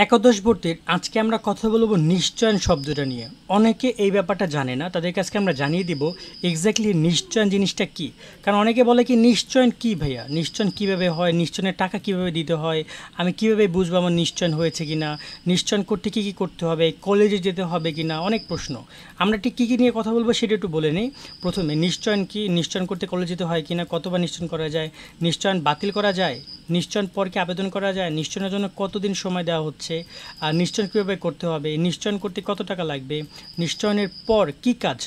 একাদশ ভর্তির আজকে আমরা কথা বলবো নিশ্চয়ন শব্দটা নিয়ে। অনেকে এই ব্যাপারটা জানে না, তাদেরকে আজকে আমরা জানিয়ে দিব এক্স্যাক্টলি নিশ্চয়ন জিনিসটা কী। কারণ অনেকে বলে কি নিশ্চয়ন কী ভাইয়া, নিশ্চয়ন কীভাবে হয়, নিশ্চয়নের টাকা কীভাবে দিতে হয়, আমি কীভাবে বুঝবো আমার নিশ্চয়ন হয়েছে কি না, নিশ্চয়ন করতে কী কী করতে হবে, কলেজে যেতে হবে কি না, অনেক প্রশ্ন। আমরা ঠিক কী কী নিয়ে কথা বলবো সেটা একটু বলে নিই। প্রথমে নিশ্চয়ন কি, নিশ্চয়ন করতে কলেজে যেতে হয় কি না, কতবার নিশ্চয়ন করা যায়, নিশ্চয়ন বাতিল করা যায়, নিশ্চয়ন পর কি আবেদন করা যায়, নিশ্চয়নের জন্য কতদিন সময় দেওয়া হচ্ছে, আর নিশ্চয়ন কীভাবে করতে হবে, নিশ্চয়ন করতে কত টাকা লাগবে, নিশ্চয়নের পর কি কাজ,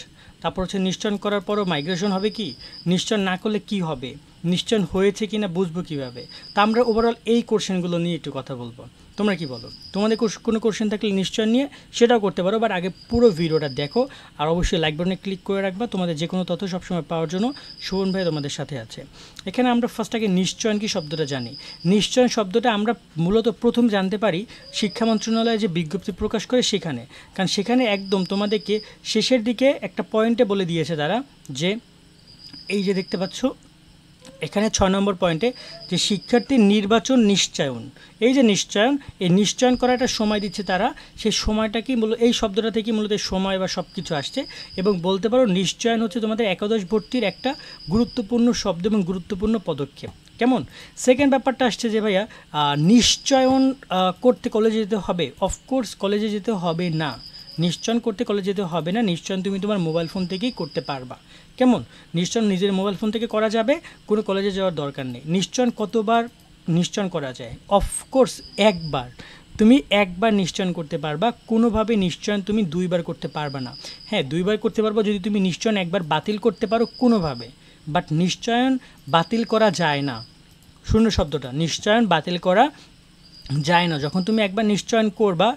তারপর হচ্ছে নিশ্চয়ন করার পরও মাইগ্রেশন হবে কি, নিশ্চয়ন না করলে কি হবে, নিশ্চয়ন হয়েছে কি না বুঝবো কীভাবে। তা আমরা ওভারঅল এই কোশ্চেনগুলো নিয়ে একটু কথা বলবো। তোমরা কি বলো? তোমাদের কোনো কোশ্চেন থাকলে নিশ্চয় নিয়ে সেটাও করতে পারো, বাট আগে পুরো ভিডিওটা দেখো আর অবশ্যই লাইক বাটনে ক্লিক করে রাখবা তোমাদের যে কোনো তথ্য সবসময় পাওয়ার জন্য। সুমন ভাই তোমাদের সাথে আছে। এখানে আমরা ফার্স্ট আগে নিশ্চয়ন কি শব্দটা জানি। নিশ্চয়ন শব্দটা আমরা মূলত প্রথম জানতে পারি শিক্ষা মন্ত্রণালয় যে বিজ্ঞপ্তি প্রকাশ করে সেখানে, কারণ সেখানে একদম তোমাদেরকে শেষের দিকে একটা পয়েন্টে বলে দিয়েছে তারা যে এই যে দেখতে পাচ্ছ এখানে 6 নম্বর পয়েন্টে যে শিক্ষার্থীর নির্বাচন নিশ্চয়ন, এই যে নিশ্চয়ন, এই নিশ্চয়ন করার একটা সময় দিচ্ছে তারা। সেই সময়টা কি মূলত এই শব্দটা থেকে মূলত সময় বা সব কিছু আসছে, এবং বলতে পারো নিশ্চয়ন হচ্ছে তোমাদের একাদশ ভর্তির একটা গুরুত্বপূর্ণ শব্দ এবং গুরুত্বপূর্ণ পদক্ষেপ। কেমন? সেকেন্ড ব্যাপারটা আসছে যে ভাইয়া নিশ্চয়ন করতে কলেজে যেতে হবে। অফকোর্স কলেজে যেতে হবে না, নিশ্চয়ন করতে কলেজে যেতে হবে না, নিশ্চয়ন তুমি তোমার মোবাইল ফোন থেকেই করতে পারবা। কেমন? নিশ্চয়ন নিজের মোবাইল ফোন থেকে করা যাবে, কোনো কলেজে যাওয়ার দরকার নেই। নিশ্চয়ন কতবার নিশ্চয়ন করা যায়? অফকোর্স একবার। তুমি একবার নিশ্চয়ন করতে পারবা, কোনোভাবে নিশ্চয়ন তুমি দুইবার করতে পারবা না। হ্যাঁ, দুইবার করতে পারবা যদি তুমি নিশ্চয়ন একবার বাতিল করতে পারো কোনোভাবে, বাট নিশ্চয়ন বাতিল করা যায় না। শূন্য শব্দটা, নিশ্চয়ন বাতিল করা যায় না। যখন তুমি একবার নিশ্চয়ন করবা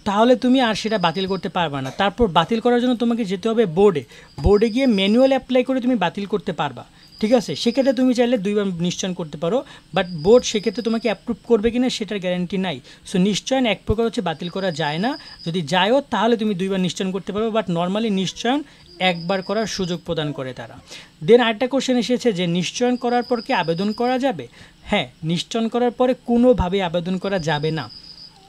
তাহলে তুমি আর সেটা বাতিল করতে পারবা না। তারপর বাতিল করার জন্য তোমাকে যেতে হবে বোর্ডে গিয়ে ম্যানুয়াল অ্যাপ্লাই করে তুমি বাতিল করতে পারবা। ঠিক আছে, সেক্ষেত্রে তুমি চাইলে দুইবার নিশ্চয়ন করতে পারো, বাট বোর্ড সেক্ষেত্রে তোমাকে অ্যাপ্রুভ করবে কিনা সেটার গ্যারান্টি নাই। সো নিশ্চয়ন এক প্রকার হচ্ছে বাতিল করা যায় না, যদি যায়ও তাহলে তুমি দুইবার নিশ্চয়ন করতে পারবে, বাট নর্মালি নিশ্চয়ন একবার করার সুযোগ প্রদান করে তারা। দেন আরেকটা কোশ্চেন এসেছে যে নিশ্চয়ন করার পর কি আবেদন করা যাবে? হ্যাঁ, নিশ্চয়ন করার পরে কোনোভাবেই আবেদন করা যাবে না।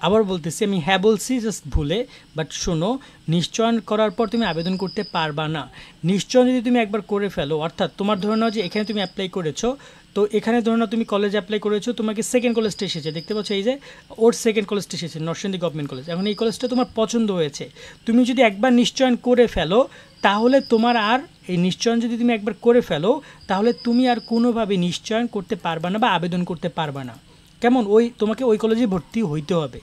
আবার বলতেছি, আমি হ্যাঁ বলছি জাস্ট ভুলে, বাট শোনো, নিশ্চয়ন করার পর তুমি আবেদন করতে পারবা না। নিশ্চয়ন যদি তুমি একবার করে ফেলো, অর্থাৎ তোমার ধরে নাও যে এখানে তুমি অ্যাপ্লাই করেছো, তো এখানে ধরে নাও তুমি কলেজ অ্যাপ্লাই করেছো, তোমাকে সেকেন্ড কলেজটা এসেছে, দেখতে পাচ্ছ এই যে ওর সেকেন্ড কলেজটা এসেছে নরসিংদী গভর্নমেন্ট কলেজ। এখন এই কলেজটা তোমার পছন্দ হয়েছে, তুমি যদি একবার নিশ্চয়ন করে ফেলো তাহলে তোমার আর এই নিশ্চয়ন যদি তুমি একবার করে ফেলো তাহলে তুমি আর কোনোভাবে নিশ্চয়ন করতে পারবা না বা আবেদন করতে পারবা না। কেমন? তোমাকে ওই কলেজে ভর্তি হইতে হবে।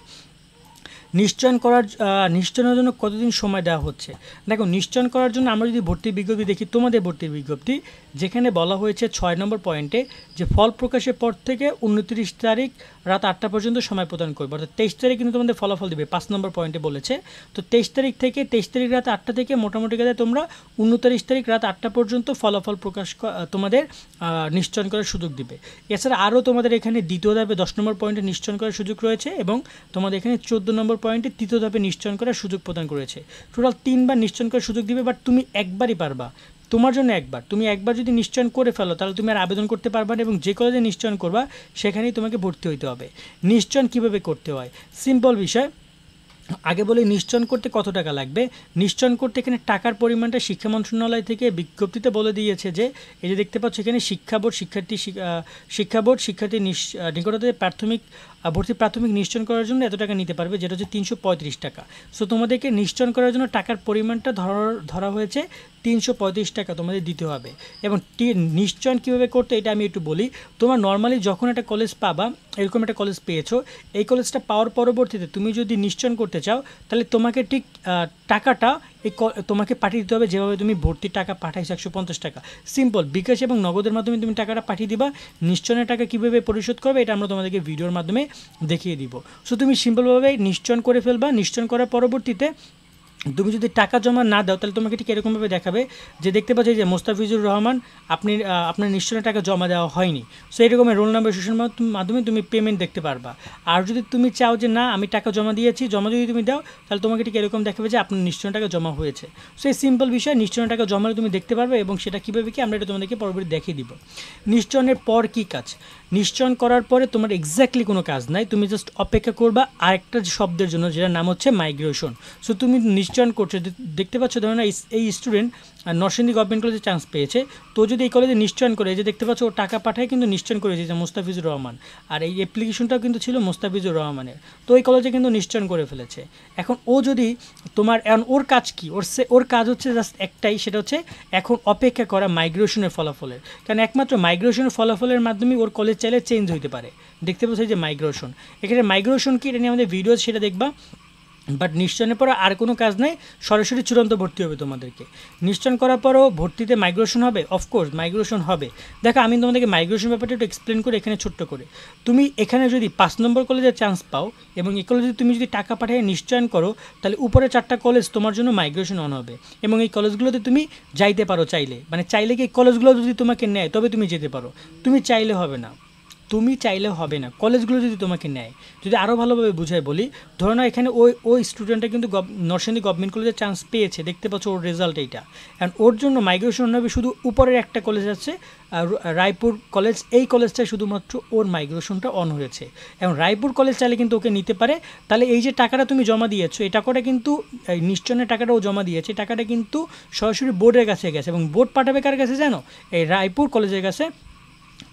নিশ্চয়নের জন্য কতদিন সময় দেওয়া হচ্ছে? দেখো, নিশ্চয়ন করার জন্য আমরা যদি ভর্তির বিজ্ঞপ্তি দেখি, তোমাদের ভর্তির বিজ্ঞপ্তি যেখানে বলা হয়েছে 6 নম্বর পয়েন্টে যে ফল প্রকাশের পর থেকে 29 তারিখ রাত 8টা পর্যন্ত সময় প্রদান করবে, অর্থাৎ 23 তারিখ কিন্তু তোমাদের ফলাফল দেবে, 5 নম্বর পয়েন্টে বলেছে। তো 23 তারিখ থেকে 23 তারিখ রাত 8টা থেকে মোটামুটি কাজে তোমরা 29 তারিখ রাত 8টা পর্যন্ত ফলাফল প্রকাশ তোমাদের নিশ্চয়ন করার সুযোগ দিবে। এছাড়া আরও তোমাদের এখানে দ্বিতীয় ধাপে 10 নম্বর পয়েন্টে নিশ্চয়ন করার সুযোগ রয়েছে, এবং তোমাদের এখানে 14 নম্বর পয়েন্টে তৃতীয় ধাপে নিশ্চয়ন করার সুযোগ প্রদান করেছে। টোটাল 3বার নিশ্চয়ন করার সুযোগ দিবে, বাট তুমি একবারই পারবা, তোমার জন্য একবার। তুমি একবার যদি নিশ্চয়ন করে ফেলো তাহলে তুমি আর আবেদন করতে পারবা না, এবং যে কলেজে নিশ্চয়ন করবা সেখানেই তোমাকে ভর্তি হইতে হবে। নিশ্চয়ন কীভাবে করতে হয়? সিম্পল বিষয়। আগে বলি নিশ্চয়ন করতে কত টাকা লাগবে। নিশ্চয়ন করতে এখানে টাকার পরিমাণটা শিক্ষা মন্ত্রণালয় থেকে বিজ্ঞপ্তিতে বলে দিয়েছে যে এই যে দেখতে পাচ্ছ এখানে শিক্ষা বোর্ড শিক্ষার্থী নিকটতে প্রাথমিক নিশ্চয়ন করার জন্য এত টাকা নিতে পারবে, যেটা হচ্ছে 335 টাকা। সো তোমাদেরকে নিশ্চয়ন করার জন্য টাকার পরিমাণটা ধরা হয়েছে 335 টাকা তোমাদের দিতে হবে। এবং নিশ্চয়ন কীভাবে করতে এটা আমি একটু বলি। তোমার নর্মালি যখন একটা কলেজ পাবা, এরকম একটা কলেজ পেয়েছো, এই কলেজটা পাওয়ার পরবর্তীতে তুমি যদি নিশ্চয়ন করতে চাও তাহলে তোমাকে ঠিক টাকাটা তোমাকে পাঠিয়ে দিতে হবে যেভাবে তুমি ভর্তির টাকা পাঠাইছো 150 টাকা। সিম্পল, বিকাশ এবং নগদের মাধ্যমে তুমি টাকাটা পাঠিয়ে দিবা। নিশ্চয়নের টাকা কীভাবে পরিশোধ করবে এটা আমরা তোমাদেরকে ভিডিওর মাধ্যমে দেখিয়ে দিব। সো তুমি সিম্পলভাবে নিশ্চয়ন করে ফেলবা। নিশ্চয়ন করার পরবর্তীতে তুমি যদি টাকা জমা না দাও তাহলে তোমাকে ঠিক এরকমভাবে দেখাবে যে দেখতে পাচ্ছি যে মোস্তাফিজুর রহমান আপনার নিশ্চয়নের টাকা জমা দেওয়া হয়নি। সো এরকমের রোল নাম্বার সেশনের মাধ্যমে তুমি পেমেন্ট দেখতে পারবা। আর যদি তুমি চাও যে না আমি টাকা জমা দিয়েছি, জমা যদি তুমি দাও তাহলে তোমাকে ঠিক এরকম দেখাবে যে আপনার নিশ্চয়নের টাকা জমা হয়েছে। সো এই সিম্পল বিষয়, নিশ্চয়নের টাকা জমালে তুমি দেখতে পারবে, এবং সেটা কীভাবে কি আমরা এটা তোমাদেরকে পরবর্তী দেখিয়ে দিব। নিশ্চয়নের পর কী কাজ? নিশ্চয়ন করার পরে তোমার এক্স্যাক্টলি কোনো কাজ নাই, তুমি জাস্ট অপেক্ষা করবা আরেকটা শব্দের জন্য যেটার নাম হচ্ছে মাইগ্রেশন। সো তুমি নিশ্চয়ন করছো, দেখতে পাচ্ছ ধরো না এই স্টুডেন্ট নরসিংদী গভর্নমেন্ট কলেজে চান্স পেয়েছে, তো যদি এই কলেজে নিশ্চয়ন করে, এই যে দেখতে পাচ্ছ ও টাকা পাঠায় কিন্তু নিশ্চয়ন করেছে যে মোস্তাফিজুর রহমান, আর এই অ্যাপ্লিকেশনটাও কিন্তু ছিল মোস্তাফিজুর রহমানের, তো এই কলেজে কিন্তু নিশ্চয়ন করে ফেলেছে। এখন ও যদি তোমার, এখন ওর কাজ কি, ওর কাজ হচ্ছে জাস্ট একটাই, সেটা হচ্ছে এখন অপেক্ষা করা মাইগ্রেশনের ফলাফলের, কারণ একমাত্র মাইগ্রেশনের ফলাফলের মাধ্যমে ওর কলেজ চাইলে চেঞ্জ হইতে পারে। দেখতে পাচ্ছ যে মাইগ্রেশন, এখানে মাইগ্রেশন কি এটা নিয়ে আমাদের ভিডিও সেটা দেখবা। বাট নিশ্চয়নের পর আর কোনো কাজ নেই, সরাসরি চূড়ান্ত ভর্তি হবে তোমাদেরকে। নিশ্চয়ন করার পরও ভর্তিতে মাইগ্রেশন হবে, অফকোর্স মাইগ্রেশন হবে। দেখো আমি তোমাদেরকে মাইগ্রেশন ব্যাপারটা একটু এক্সপ্লেন করি এখানে ছোট্ট করে। তুমি এখানে যদি 5 নম্বর কলেজে চান্স পাও এবং এই কলেজে তুমি যদি টাকা পাঠিয়ে নিশ্চয়ন করো, তাহলে উপরে 4টা কলেজ তোমার জন্য মাইগ্রেশন অন হবে এবং এই কলেজগুলোতে তুমি যাইতে পারো চাইলে, মানে চাইলে কি এই কলেজগুলো যদি তোমাকে নেয় তবে তুমি যেতে পারো, তুমি চাইলে হবে না, কলেজগুলো যদি তোমাকে নেয়। যদি আরও ভালোভাবে বুঝাই বলি, ধরো না এখানে ওই স্টুডেন্টটা কিন্তু নরসিংদী গভর্নমেন্ট কলেজে চান্স পেয়েছে, দেখতে পাচ্ছ ওর রেজাল্ট এইটা, অ্যান্ড ওর জন্য মাইগ্রেশন হবে শুধু উপরের একটা কলেজ আছে রায়পুর কলেজ, এই কলেজটায় শুধুমাত্র ওর মাইগ্রেশনটা অন হয়েছে এবং রায়পুর কলেজ চাইলে কিন্তু ওকে নিতে পারে। তাহলে এই যে টাকাটা তুমি জমা দিয়েছো, এই টাকাটা কিন্তু নিশ্চয়নের টাকাটা ও জমা দিয়েছে, টাকাটা কিন্তু সরাসরি বোর্ডের কাছে গেছে এবং বোর্ড পাঠাবে কার কাছে জানো, এই রায়পুর কলেজের কাছে।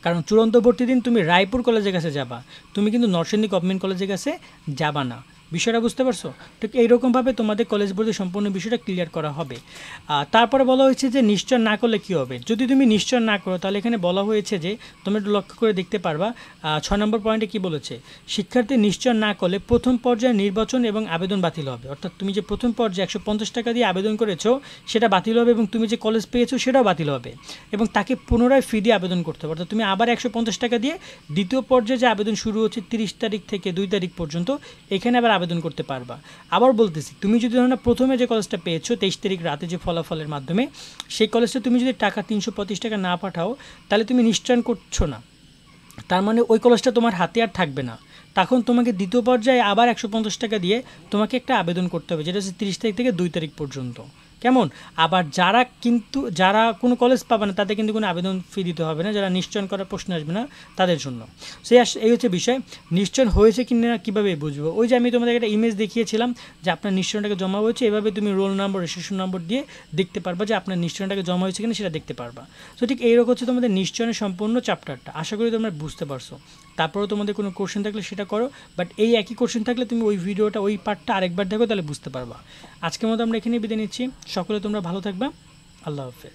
কারণ চূড়ান্ত ভর্তি দিন তুমি রায়পুর কলেজের কাছে যাবা, তুমি কিন্তু নরসিংদী গভর্নমেন্ট কলেজের কাছে যাবা না। বিষয়টা বুঝতে পারছো? ঠিক এইরকমভাবে তোমাদের কলেজ বোর্ডে সম্পূর্ণ বিষয়টা ক্লিয়ার করা হবে। তারপরে বলা হয়েছে যে নিশ্চয় না করলে কী হবে। যদি তুমি নিশ্চয় না করো তাহলে এখানে বলা হয়েছে যে তুমি একটু লক্ষ্য করে দেখতে পারবা 6 নম্বর পয়েন্টে কী বলেছে, শিক্ষার্থী নিশ্চয় না করলে প্রথম পর্যায়ে নির্বাচন এবং আবেদন বাতিল হবে। অর্থাৎ তুমি যে প্রথম পর্যায়ে 150 টাকা দিয়ে আবেদন করেছো সেটা বাতিল হবে এবং তুমি যে কলেজ পেয়েছো সেটাও বাতিল হবে এবং তাকে পুনরায় ফি দিয়ে আবেদন করতে হবে। অর্থাৎ তুমি আবার 150 টাকা দিয়ে দ্বিতীয় পর্যায়ে যে আবেদন শুরু হচ্ছে 30 তারিখ থেকে 2 তারিখ পর্যন্ত, এখানে আবার আবেদন করতে পারবা। আবার বলতেছি, তুমি যদি ধরো না প্রথমে যে কলেজটা পেয়েছো 23 তারিখ রাতে যে ফলাফলের মাধ্যমে, সেই কলেজটা তুমি যদি টাকা 325 টাকা না পাঠাও তাহলে তুমি নিশ্চয়ন করছো না, তার মানে ওই কলেজটা তোমার হাতে আর থাকবে না। তখন তোমাকে দ্বিতীয় পর্যায়ে আবার 150 টাকা দিয়ে তোমাকে একটা আবেদন করতে হবে, যেটা হচ্ছে 30 তারিখ থেকে 2 তারিখ পর্যন্ত। কেমন? আবার যারা কোনো কলেজ পাবে না তাদের কিন্তু কোনো আবেদন ফি দিতে হবে না, যারা নিশ্চয়ন করার প্রশ্ন আসবে না তাদের জন্য। এই হচ্ছে বিষয়। নিশ্চয়ন হয়েছে কি না কীভাবে বুঝবো? ওই যে আমি তোমাদের একটা ইমেজ দেখিয়েছিলাম যে আপনার নিশ্চয়নটাকে জমা হয়েছে, এভাবে তুমি রোল নাম্বার রেজিস্ট্রেশন নম্বর দিয়ে দেখতে পারবা যে আপনার নিশ্চয়নটাকে জমা হয়েছে কিনা সেটা দেখতে পারবা। সো ঠিক এইরকম হচ্ছে তোমাদের নিশ্চয়নের সম্পূর্ণ চ্যাপ্টারটা। আশা করি তোমরা বুঝতে পারছো। তারপরেও তোমাদের কোনো কোশ্চেন থাকলে সেটা করো, বাট এই একই কোশ্চেন থাকলে তুমি ওই ভিডিওটা ওই পার্টটা আরেকবার দেখো, তাহলে বুঝতে পারবা। আজকের মতো আমরা এখানেই বিদায় নিচ্ছি। সকলে তোমরা ভালো থাকবা। আল্লাহ হাফেজ।